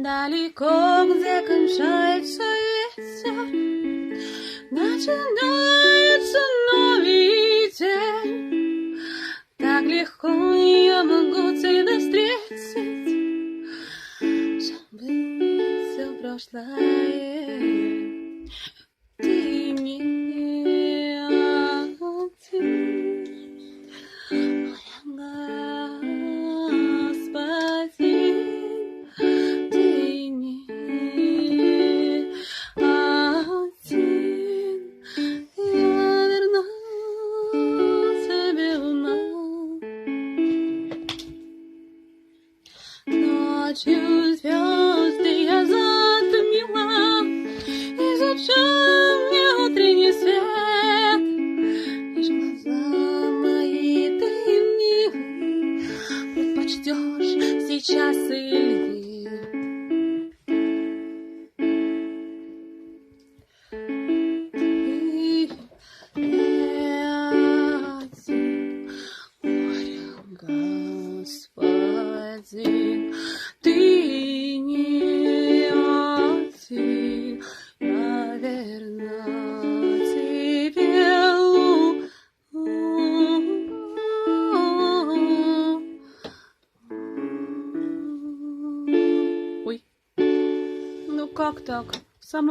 Далеко, где кончается ветер, начинается новый день. Так легко я могу тебя встретить, забыть все прошлое. Ты не один, моя господин. Ты не один, я верну тебе вновь. Ночью звезды я затмила, и зачем мне утренний свет? Лишь глаза мои ты, милый, предпочтешь сейчас или Моря, господин, ты не один, наверно, тебе Ой, ну как так?